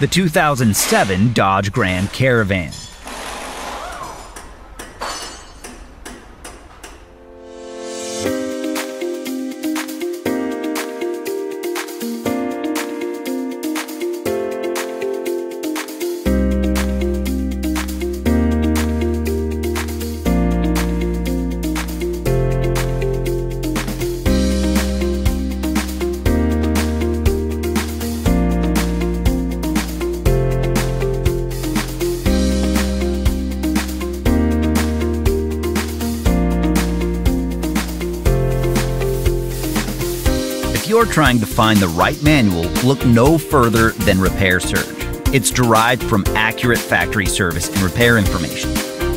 the 2007 Dodge Grand Caravan. If you're trying to find the right manual, look no further than Repair Surge. It's derived from accurate factory service and repair information.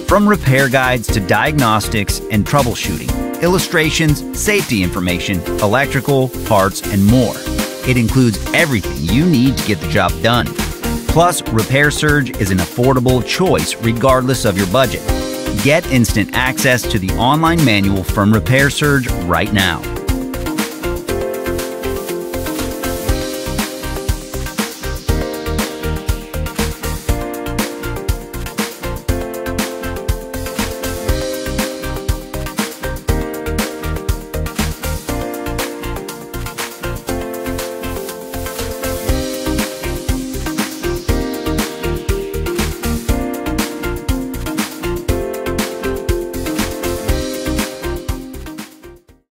From repair guides to diagnostics and troubleshooting, illustrations, safety information, electrical, parts, and more. It includes everything you need to get the job done. Plus, Repair Surge is an affordable choice regardless of your budget. Get instant access to the online manual from Repair Surge right now.